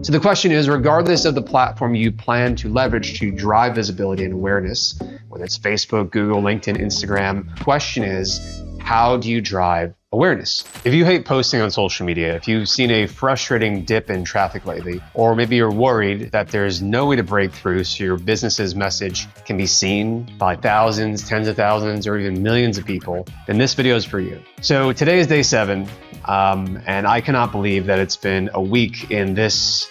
So the question is, regardless of the platform you plan to leverage to drive visibility and awareness, whether it's Facebook, Google, LinkedIn, Instagram, the question is, how do you drive awareness? If you hate posting on social media, if you've seen a frustrating dip in traffic lately, or maybe you're worried that there's no way to break through so your business's message can be seen by thousands, tens of thousands, or even millions of people, then this video is for you. So today is day 7, and I cannot believe that it's been a week in this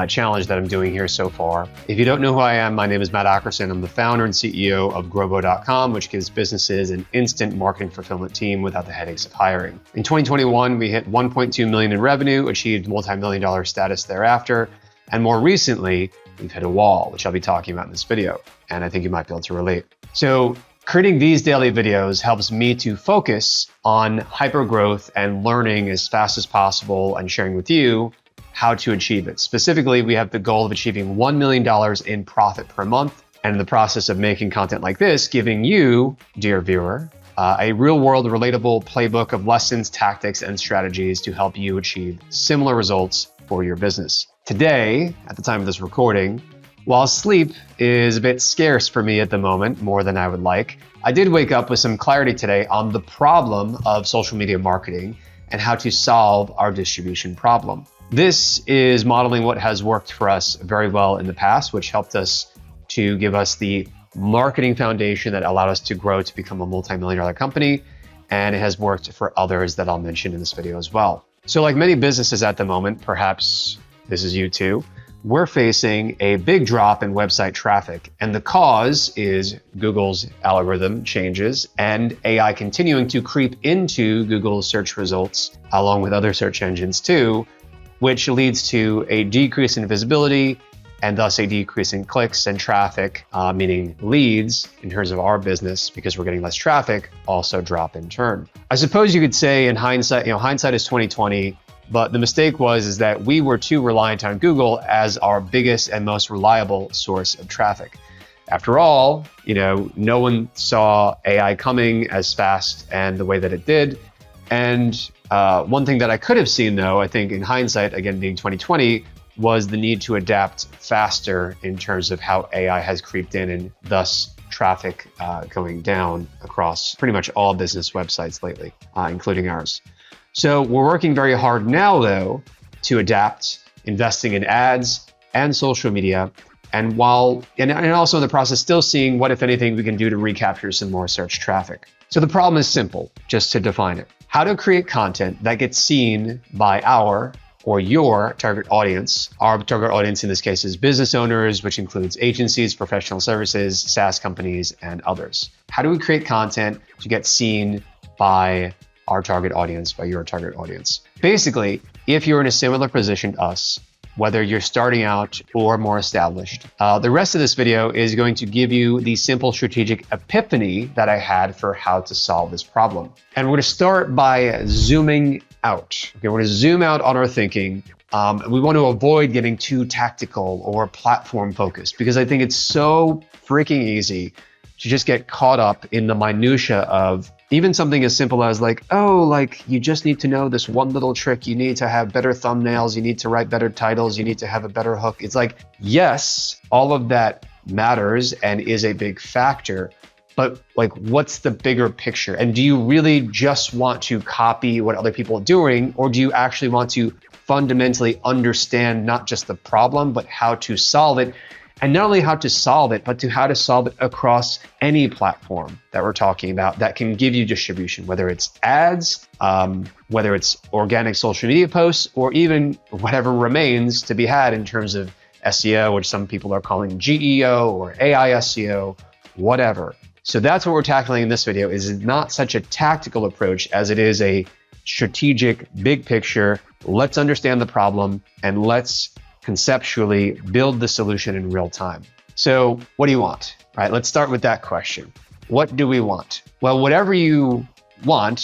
challenge that I'm doing here so far. If you don't know who I am, my name is Matt Ackerson. I'm the founder and CEO of Grobo.com, which gives businesses an instant marketing fulfillment team without the headaches of hiring. In 2021, we hit 1.2 million in revenue, achieved multi-million-dollar status thereafter, and more recently, we've hit a wall, which I'll be talking about in this video, and I think you might be able to relate. So creating these daily videos helps me to focus on hyper growth and learning as fast as possible and sharing with you how to achieve it. Specifically, we have the goal of achieving $1 million in profit per month. And in the process of making content like this, giving you, dear viewer, a real-world relatable playbook of lessons, tactics, and strategies to help you achieve similar results for your business. Today, at the time of this recording, while sleep is a bit scarce for me at the moment, more than I would like, I did wake up with some clarity today on the problem of social media marketing and how to solve our distribution problem. This is modeling what has worked for us very well in the past, which helped us to give us the marketing foundation that allowed us to grow to become a multi-million-dollar company. And it has worked for others that I'll mention in this video as well. So like many businesses at the moment, perhaps this is you too, we're facing a big drop in website traffic. And the cause is Google's algorithm changes and AI continuing to creep into Google's search results, along with other search engines too, which leads to a decrease in visibility and thus a decrease in clicks and traffic, meaning leads in terms of our business, because we're getting less traffic, also drop in turn. I suppose you could say in hindsight, hindsight is 2020, but the mistake is that we were too reliant on Google as our biggest and most reliable source of traffic. After all, no one saw AI coming as fast and the way that it did. And one thing that I could have seen, though, I think in hindsight, again being 2020, was the need to adapt faster in terms of how AI has creeped in and thus traffic going down across pretty much all business websites lately, including ours. So we're working very hard now, though, to adapt, investing in ads and social media, and also in the process still seeing what, if anything, we can do to recapture some more search traffic. So the problem is simple, just to define it. How to create content that gets seen by our or your target audience. Our target audience in this case is business owners, which includes agencies, professional services, SaaS companies, and others. How do we create content to get seen by our target audience, by your target audience? Basically, if you're in a similar position to us, whether you're starting out or more established, the rest of this video is going to give you the simple strategic epiphany that I had for how to solve this problem. And we're going to start by zooming out. Okay, we're going to zoom out on our thinking. We want to avoid getting too tactical or platform focused, because I think it's so freaking easy to just get caught up in the minutia of even something as simple as you just need to know this one little trick. You need to have better thumbnails. You need to write better titles. You need to have a better hook. It's like, yes, all of that matters and is a big factor, but what's the bigger picture? And do you really just want to copy what other people are doing, or do you actually want to fundamentally understand not just the problem, but how to solve it? And not only how to solve it, but how to solve it across any platform that we're talking about that can give you distribution, whether it's ads, whether it's organic social media posts, or even whatever remains to be had in terms of SEO, which some people are calling GEO or AI SEO, whatever. So that's what we're tackling in this video. Is not such a tactical approach as it is a strategic, big picture. Let's understand the problem and let's conceptually build the solution in real time. So what do you want? All right, let's start with that question. What do we want? Well, whatever you want,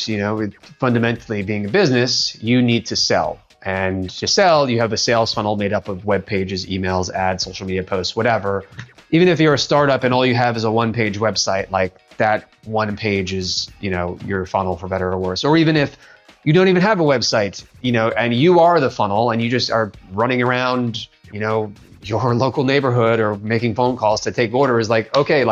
fundamentally being a business, you need to sell. And to sell, you have a sales funnel made up of web pages, emails, ads, social media posts, whatever. Even if you're a startup and all you have is a one-page website, that one page is, your funnel for better or worse. Or even if you don't even have a website, and you are the funnel and you just are running around, your local neighborhood or making phone calls to take orders, okay,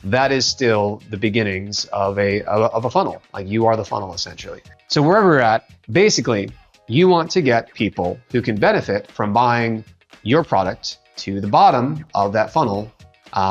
that is still the beginnings of a funnel. Like, you are the funnel essentially. So wherever we're at, basically, you want to get people who can benefit from buying your product to the bottom of that funnel,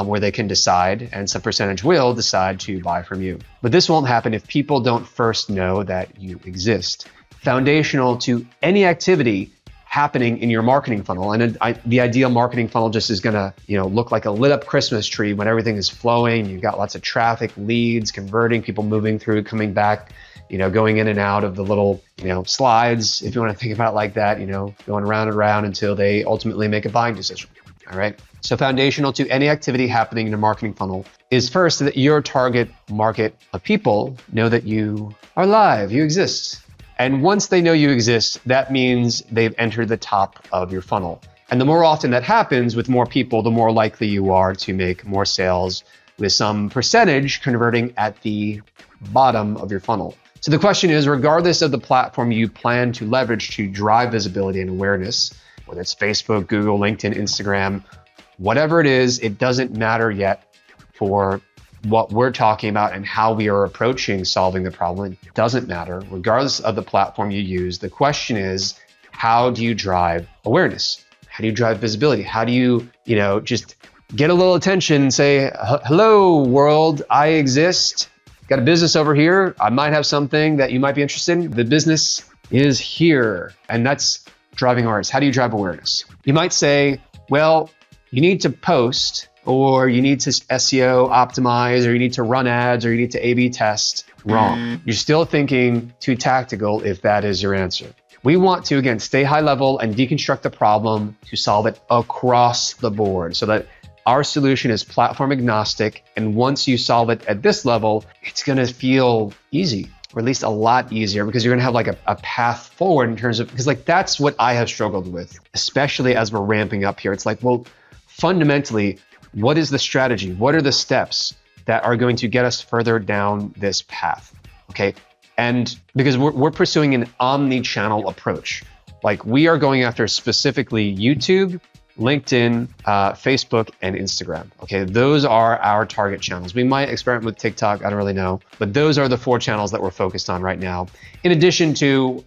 where they can decide, and some percentage will decide to buy from you. But this won't happen if people don't first know that you exist. Foundational to any activity happening in your marketing funnel, and the ideal marketing funnel just is gonna, look like a lit up Christmas tree when everything is flowing. You've got lots of traffic, leads, converting, people moving through, coming back, going in and out of the little, slides, if you want to think about it like that, going around and around until they ultimately make a buying decision. All right. So foundational to any activity happening in a marketing funnel is first that your target market of people know that you are live, you exist. And once they know you exist, that means they've entered the top of your funnel. And the more often that happens with more people, the more likely you are to make more sales, with some percentage converting at the bottom of your funnel. So the question is, regardless of the platform you plan to leverage to drive visibility and awareness, whether it's Facebook, Google, LinkedIn, Instagram, whatever it is, it doesn't matter yet for what we're talking about and how we are approaching solving the problem. It doesn't matter. Regardless of the platform you use, the question is, how do you drive awareness? How do you drive visibility? How do you, just get a little attention and say, hello world, I exist. Got a business over here. I might have something that you might be interested in. The business is here. And that's driving awareness. How do you drive awareness? You might say, well, you need to post, or you need to SEO optimize, or you need to run ads, or you need to A/B test. Wrong. You're still thinking too tactical if that is your answer. We want to, again, stay high level and deconstruct the problem to solve it across the board so that our solution is platform agnostic. And once you solve it at this level, it's going to feel easy, or at least a lot easier, because you're going to have like a path forward in terms of, because that's what I have struggled with, especially as we're ramping up here. It's like, well, fundamentally, what is the strategy? What are the steps that are going to get us further down this path? Okay. And because we're pursuing an omni-channel approach, like we are going after specifically YouTube, LinkedIn, Facebook, and Instagram. Okay, those are our target channels. We might experiment with TikTok, I don't really know, but those are the 4 channels that we're focused on right now. In addition to,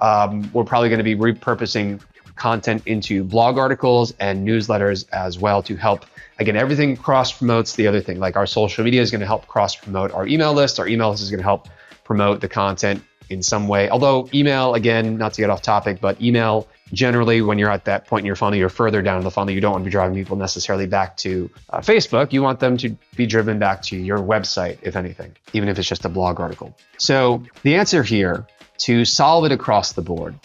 we're probably going to be repurposing content into blog articles and newsletters as well to help. Again, everything cross promotes the other thing. Like our social media is going to help cross promote our email list. Our email list is going to help promote the content in some way. Although email, again, not to get off topic, but email generally, when you're at that point in your funnel, you're further down the funnel. You don't want to be driving people necessarily back to Facebook. You want them to be driven back to your website, if anything, even if it's just a blog article. So the answer here to solve it across the board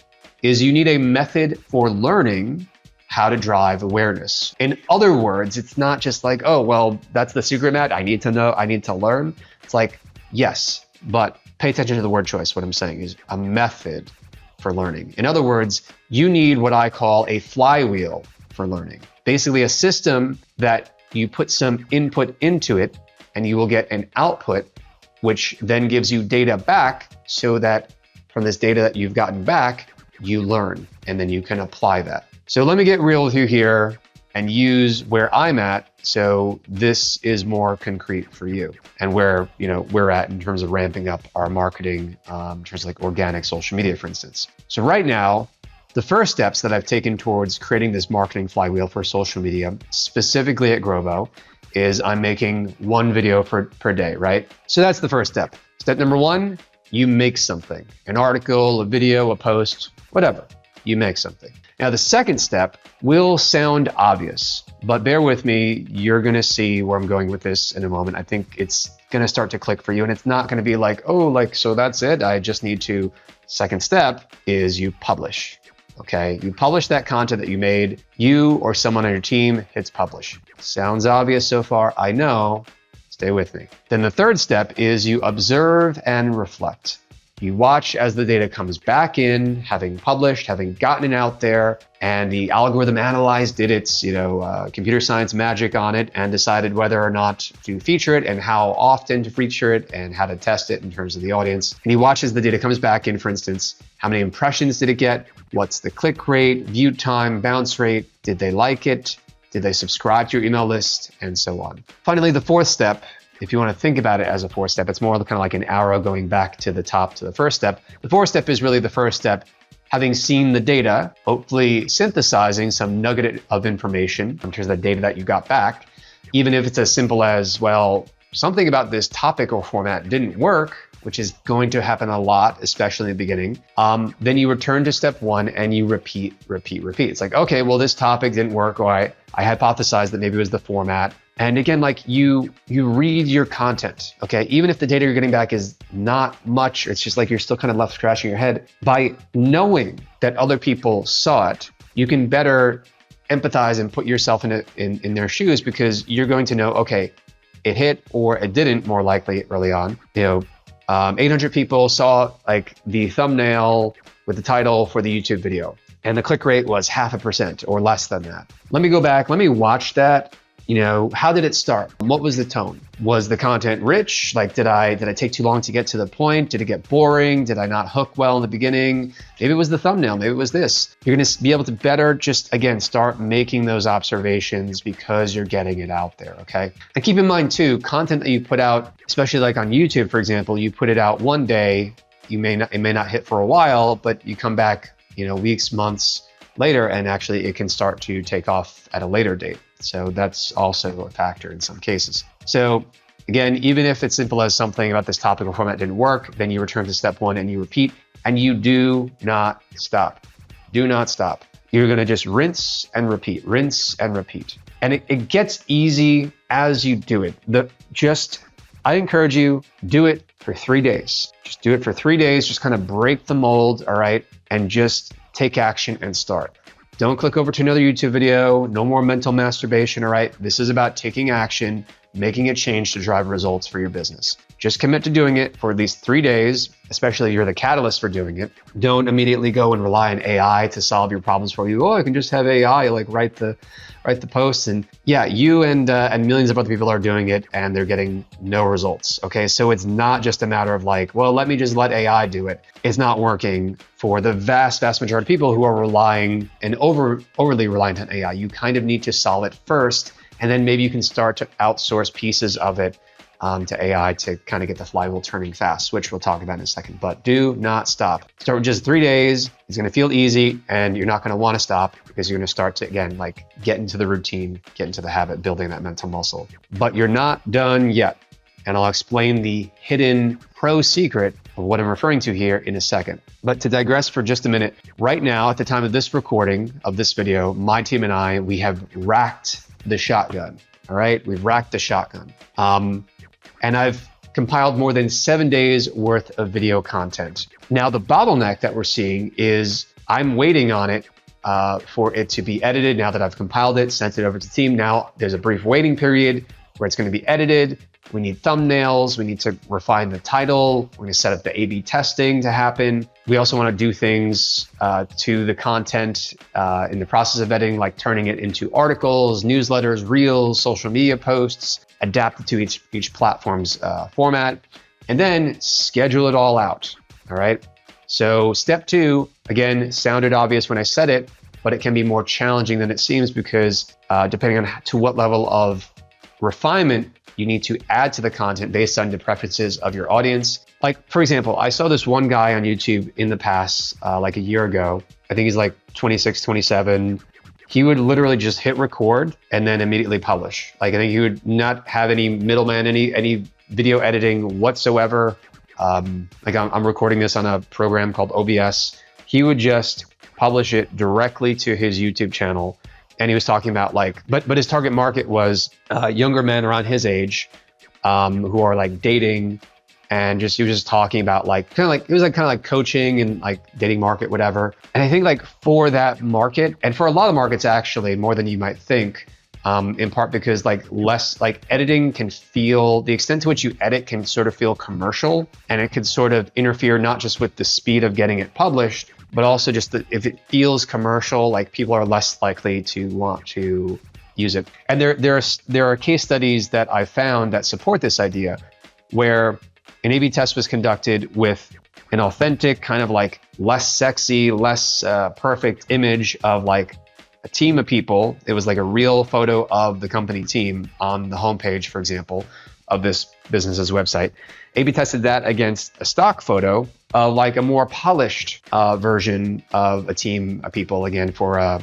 is you need a method for learning how to drive awareness. In other words, it's not just like, oh, well, that's the secret, Matt. I need to know, I need to learn. It's like, yes, but pay attention to the word choice. What I'm saying is a method for learning. In other words, you need what I call a flywheel for learning. Basically a system that you put some input into it and you will get an output, which then gives you data back, so that from this data that you've gotten back, you learn and then you can apply that. So let me get real with you here and use where I'm at, so this is more concrete for you and where we're at in terms of ramping up our marketing, in terms of like organic social media, for instance. So right now, the first steps that I've taken towards creating this marketing flywheel for social media, specifically at Grovo, is I'm making 1 video per day, right? So that's the first step. Step number 1, you make something, an article, a video, a post, whatever, you make something. Now, the second step will sound obvious, but bear with me. You're going to see where I'm going with this in a moment. I think it's going to start to click for you, and it's not going to be like, oh, so that's it. I just need to. Second step is you publish. Okay, you publish that content that you made. You or someone on your team hits publish. Sounds obvious so far. I know. Stay with me. Then the third step is you observe and reflect. You watch as the data comes back in, having published, having gotten it out there, and the algorithm analyzed, did its computer science magic on it, and decided whether or not to feature it and how often to feature it and how to test it in terms of the audience. And he watches the data comes back in, for instance, how many impressions did it get? What's the click rate, view time, bounce rate? Did they like it? Did they subscribe to your email list? And so on. Finally, the fourth step, if you want to think about it as a fourth step, it's more kind of like an arrow going back to the top to the first step. The fourth step is really the first step. Having seen the data, hopefully synthesizing some nugget of information in terms of the data that you got back, even if it's as simple as, well, something about this topic or format didn't work, which is going to happen a lot, especially in the beginning. Then you return to step one and you repeat. It's like, okay, well, this topic didn't work, or I hypothesized that maybe it was the format. And again, like you read your content, okay? Even if the data you're getting back is not much, it's just like you're still kind of left scratching your head. By knowing that other people saw it, you can better empathize and put yourself in their shoes, because you're going to know, okay, it hit or it didn't, more likely early on. 800 people saw like the thumbnail with the title for the YouTube video, and the click rate was 0.5% or less than that. Let me go back, let me watch that. How did it start? What was the tone? Was the content rich? Like, did I take too long to get to the point? Did it get boring? Did I not hook well in the beginning? Maybe it was the thumbnail. Maybe it was this. You're going to be able to better just, again, start making those observations because you're getting it out there, okay? And keep in mind too, content that you put out, especially like on YouTube, for example, you put it out one day, it may not hit for a while, but you come back, weeks, months later, and actually it can start to take off at a later date. So that's also a factor in some cases. So again, even if it's simple as something about this topic or format didn't work, then you return to step one and you repeat, and you do not stop. Do not stop. You're going to just rinse and repeat. And it gets easy as you do it. I encourage you, do it for 3 days. Just do it for 3 days. Just kind of break the mold, all right? And just take action and start. Don't click over to another YouTube video. No more mental masturbation, all right? This is about taking action, making a change to drive results for your business. Just commit to doing it for at least 3 days, especially if you're the catalyst for doing it. Don't immediately go and rely on AI to solve your problems for you. Oh, I can just have AI like write the posts. And yeah, you and millions of other people are doing it and they're getting no results. Okay, so it's not just a matter of like, well, let me just let AI do it. It's not working for the vast majority of people who are relying and overly reliant on AI. You kind of need to solve it first, and then maybe you can start to outsource pieces of it to AI to kind of get the flywheel turning fast, which we'll talk about in a second. But do not stop. Start with just 3 days. It's going to feel easy, and you're not going to want to stop because you're going to start to, again, like get into the routine, get into the habit, building that mental muscle. But you're not done yet. And I'll explain the hidden pro secret of what I'm referring to here in a second. But to digress for just a minute, right now, at the time of this recording of this video, my team and I, we have racked the shotgun. All right, we've racked the shotgun. And I've compiled more than 7 days worth of video content. Now, the bottleneck that we're seeing is I'm waiting on it for it to be edited. Now that I've compiled it, sent it over to the team, now there's a brief waiting period where it's going to be edited. We need thumbnails. We need to refine the title. We're going to set up the A/B testing to happen. We also want to do things to the content in the process of editing, like turning it into articles, newsletters, reels, social media posts, adapt it to each platform's format, and then schedule it all out. All right. So step 2, again, sounded obvious when I said it, but it can be more challenging than it seems because depending on to what level of refinement you need to add to the content based on the preferences of your audience. Like, for example, I saw this one guy on YouTube in the past, like a year ago. I think he's like 26, 27. He would literally just hit record and then immediately publish. Like, I think he would not have any middleman, any video editing whatsoever. Like I'm recording this on a program called OBS. He would just publish it directly to his YouTube channel. And he was talking about like, but his target market was younger men around his age who are like dating, and he was just talking about like kind of like coaching and like dating market, whatever. And I think like for that market, and for a lot of markets actually, more than you might think, in part because less editing can feel, the extent to which you edit can sort of feel commercial, and it could sort of interfere not just with the speed of getting it published, but also just if it feels commercial, like people are less likely to want to use it. And there are case studies that I found that support this idea, where an A/B test was conducted with an authentic, kind of like less sexy, less perfect image of like a team of people. It was like a real photo of the company team on the homepage, for example, of this business's website. A/B tested that against a stock photo of like a more polished version of a team of people, again, for I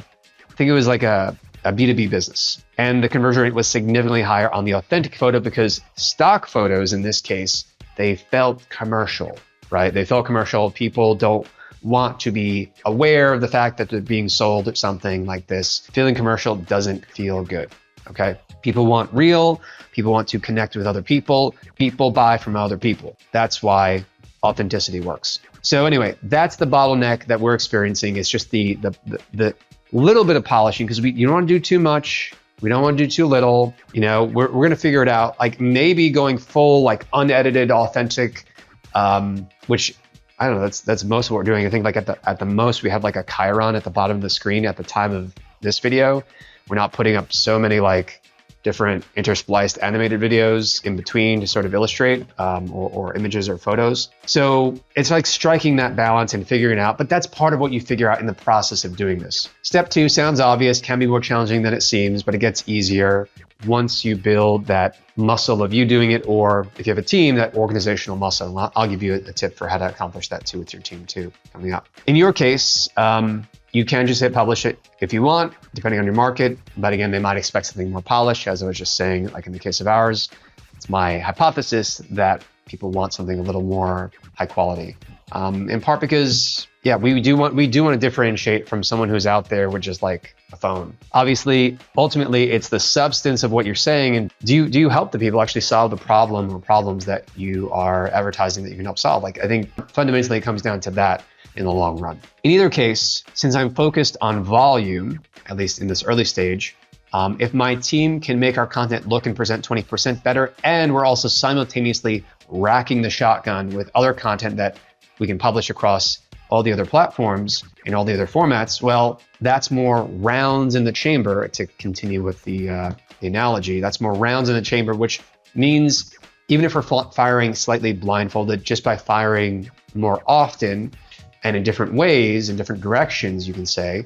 think it was like a B2B business. And the conversion rate was significantly higher on the authentic photo because stock photos in this case, they felt commercial, right? They felt commercial. People don't want to be aware of the fact that they're being sold or something like this. Feeling commercial doesn't feel good, okay? People want real, people want to connect with other people buy from other people. That's why authenticity works. So anyway, that's the bottleneck that we're experiencing. It's just the little bit of polishing, because you don't want to do too much. We don't want to do too little. You know, we're going to figure it out. Like maybe going full, like unedited, authentic, which I don't know, that's most of what we're doing. I think like at the most we have like a chyron at the bottom of the screen at the time of this video. We're not putting up so many like different interspliced animated videos in between to sort of illustrate or images or photos. So it's like striking that balance and figuring it out, but that's part of what you figure out in the process of doing this. Step 2 sounds obvious, can be more challenging than it seems, but it gets easier once you build that muscle of you doing it, or if you have a team, that organizational muscle. And I'll give you a tip for how to accomplish that too with your team too, coming up. In your case, you can just hit publish it if you want, depending on your market. But again, they might expect something more polished, as I was just saying, like in the case of ours. It's my hypothesis that people want something a little more high quality. In part because, yeah, we do want to differentiate from someone who's out there with just like a phone. Obviously, ultimately, it's the substance of what you're saying, and do you help the people actually solve the problem or problems that you are advertising that you can help solve? Like I think fundamentally it comes down to that in the long run. In either case, since I'm focused on volume, at least in this early stage, if my team can make our content look and present 20% better, and we're also simultaneously racking the shotgun with other content that we can publish across all the other platforms and all the other formats, well, that's more rounds in the chamber, to continue with the analogy. That's more rounds in the chamber, which means even if we're firing slightly blindfolded, just by firing more often and in different ways, in different directions, you can say,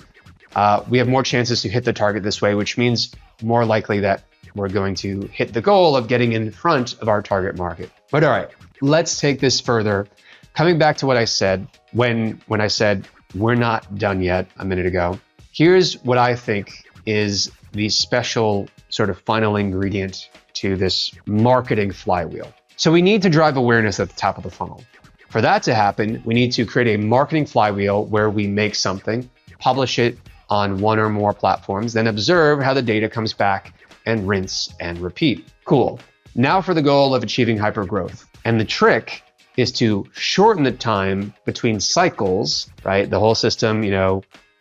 we have more chances to hit the target this way, which means more likely that we're going to hit the goal of getting in front of our target market. But all right, let's take this further. Coming back to what I said when I said we're not done yet a minute ago, here's what I think is the special sort of final ingredient to this marketing flywheel. So we need to drive awareness at the top of the funnel. For that to happen, we need to create a marketing flywheel where we make something, publish it on one or more platforms, then observe how the data comes back and rinse and repeat. Cool. Now for the goal of achieving hypergrowth. And the trick is to shorten the time between cycles, right? The whole system,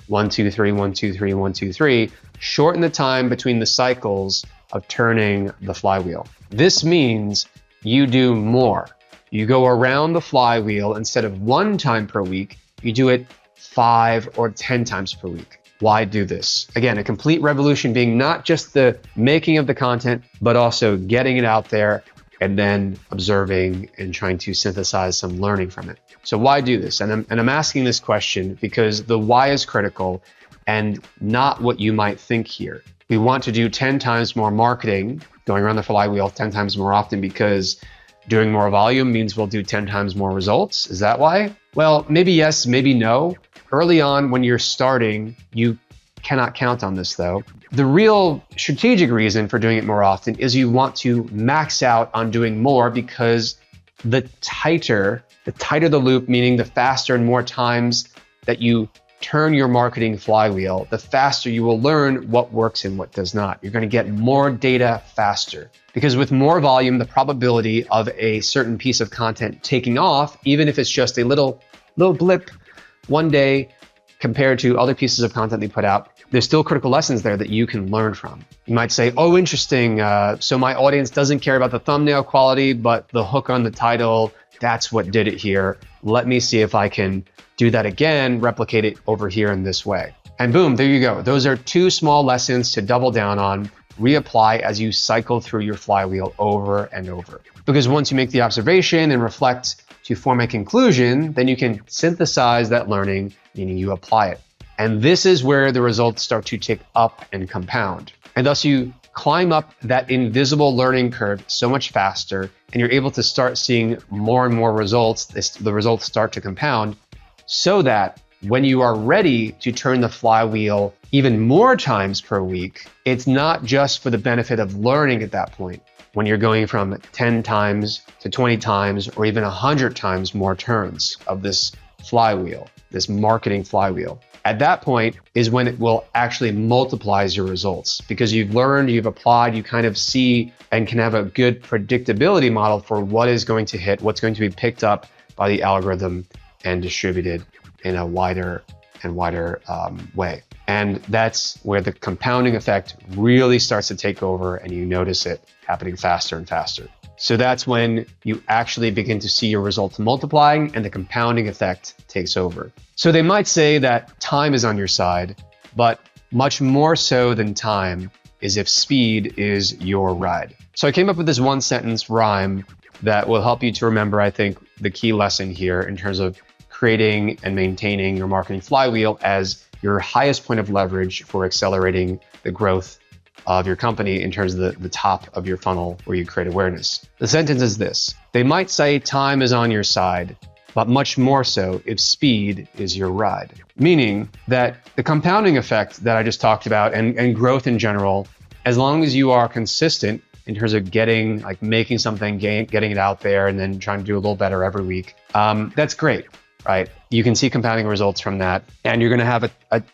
1, 2, 3, 1, 2, 3, 1, 2, 3, shorten the time between the cycles of turning the flywheel. This means you do more. You go around the flywheel instead of 1 time per week, you do it 5 or 10 times per week. Why do this? Again, a complete revolution being not just the making of the content, but also getting it out there and then observing and trying to synthesize some learning from it. So why do this? And I'm asking this question because the why is critical and not what you might think here. We want to do 10 times more marketing, going around the flywheel 10 times more often because doing more volume means we'll do 10 times more results. Is that why? Well, maybe yes, maybe no. Early on when you're starting, you cannot count on this though. The real strategic reason for doing it more often is you want to max out on doing more, because the tighter the loop, meaning the faster and more times that you turn your marketing flywheel, the faster you will learn what works and what does not. You're going to get more data faster, because with more volume, the probability of a certain piece of content taking off, even if it's just a little blip one day, compared to other pieces of content they put out, there's still critical lessons there that you can learn from. You might say, oh, interesting. So my audience doesn't care about the thumbnail quality, but the hook on the title, that's what did it here. Let me see if I can do that again, replicate it over here in this way. And boom, there you go. Those are 2 small lessons to double down on, reapply as you cycle through your flywheel over and over. Because once you make the observation and reflect to form a conclusion, then you can synthesize that learning, meaning you apply it. And this is where the results start to tick up and compound. And thus you climb up that invisible learning curve so much faster, and you're able to start seeing more and more results. The results start to compound so that when you are ready to turn the flywheel even more times per week, it's not just for the benefit of learning at that point. When you're going from 10 times to 20 times or even 100 times more turns of this flywheel, this marketing flywheel. At that point is when it will actually multiplies your results, because you've learned, you've applied, you kind of see and can have a good predictability model for what is going to hit, what's going to be picked up by the algorithm and distributed in a wider and wider way. And that's where the compounding effect really starts to take over, and you notice it happening faster and faster. So that's when you actually begin to see your results multiplying and the compounding effect takes over. So they might say that time is on your side, but much more so than time is if speed is your ride. So I came up with this 1-sentence rhyme that will help you to remember, I think, the key lesson here in terms of creating and maintaining your marketing flywheel as your highest point of leverage for accelerating the growth of your company in terms of the top of your funnel where you create awareness. The sentence is this: they might say time is on your side, but much more so if speed is your ride. Meaning that the compounding effect that I just talked about and growth in general, as long as you are consistent in terms of making something, getting it out there and then trying to do a little better every week, that's great. Right? You can see compounding results from that. And you're going to have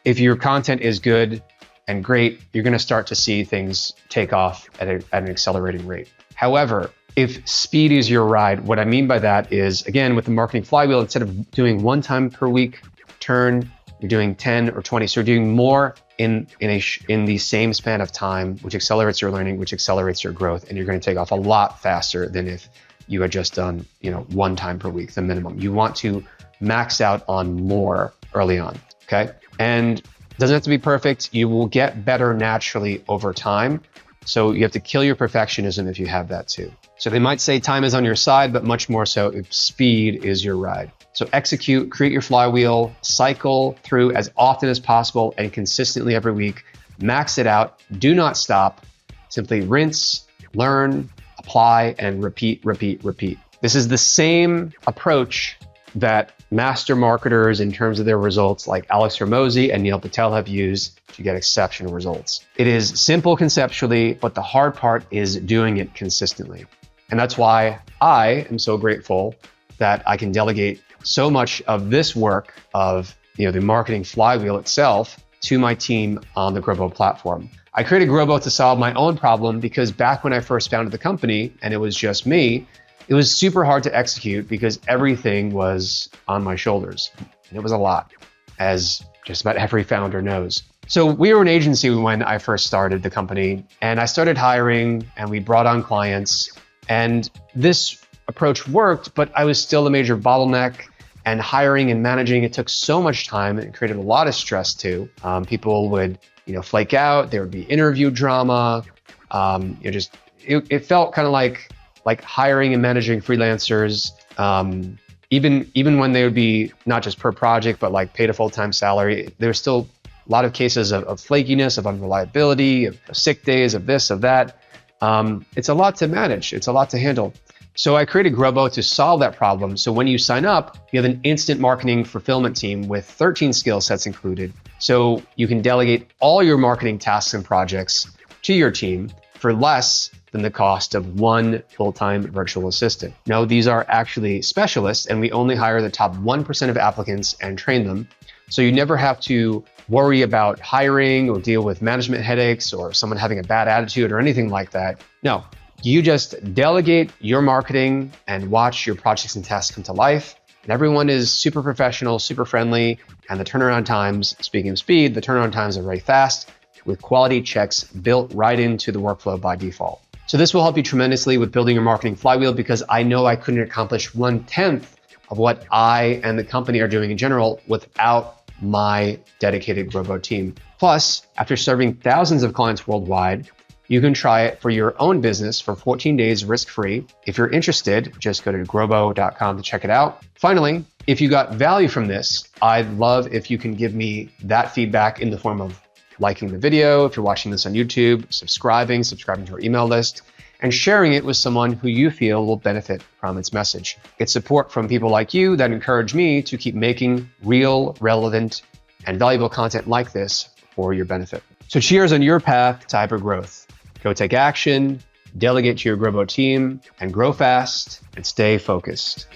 if your content is good and great, you're going to start to see things take off at an accelerating rate. However, if speed is your ride, what I mean by that is, again, with the marketing flywheel, instead of doing 1 time per week turn, you're doing 10 or 20. So you're doing more in the same span of time, which accelerates your learning, which accelerates your growth. And you're going to take off a lot faster than if you had just done, 1 time per week, the minimum. You want to max out on more early on, okay? And it doesn't have to be perfect. You will get better naturally over time. So you have to kill your perfectionism if you have that too. So they might say time is on your side, but much more so if speed is your ride. So execute, create your flywheel, cycle through as often as possible and consistently every week. Max it out. Do not stop. Simply rinse, learn, apply, and repeat, repeat, repeat. This is the same approach that master marketers in terms of their results like Alex Hormozi and Neil Patel have used to get exceptional results. It is simple conceptually, but the hard part is doing it consistently. And that's why I am so grateful that I can delegate so much of this work of the marketing flywheel itself to my team on the Growbo platform. I created Growbo to solve my own problem because back when I first founded the company and it was just me, it was super hard to execute because everything was on my shoulders. And it was a lot, as just about every founder knows. So we were an agency when I first started the company, and I started hiring and we brought on clients. And this approach worked, but I was still a major bottleneck, and hiring and managing, it took so much time and it created a lot of stress too. People would, flake out. There would be interview drama. It felt kind of like hiring and managing freelancers, even when they would be not just per project, but like paid a full-time salary, there's still a lot of cases of flakiness, of unreliability, of sick days, of this, of that. It's a lot to manage. It's a lot to handle. So I created Growbo to solve that problem. So when you sign up, you have an instant marketing fulfillment team with 13 skill sets included. So you can delegate all your marketing tasks and projects to your team for less than the cost of 1 full-time virtual assistant. No, these are actually specialists, and we only hire the top 1% of applicants and train them. So you never have to worry about hiring or deal with management headaches or someone having a bad attitude or anything like that. No, you just delegate your marketing and watch your projects and tasks come to life. And everyone is super professional, super friendly, and the turnaround times, speaking of speed, the turnaround times are very fast with quality checks built right into the workflow by default. So this will help you tremendously with building your marketing flywheel, because I know I couldn't accomplish 1/10 of what I and the company are doing in general without my dedicated Grobo team. Plus, after serving thousands of clients worldwide, you can try it for your own business for 14 days risk-free. If you're interested, just go to grobo.com to check it out. Finally, if you got value from this, I'd love if you can give me that feedback in the form of liking the video, if you're watching this on YouTube, subscribing to our email list, and sharing it with someone who you feel will benefit from its message. It's support from people like you that encourage me to keep making real, relevant, and valuable content like this for your benefit. So cheers on your path to hypergrowth. Go take action, delegate to your Grobo team, and grow fast and stay focused.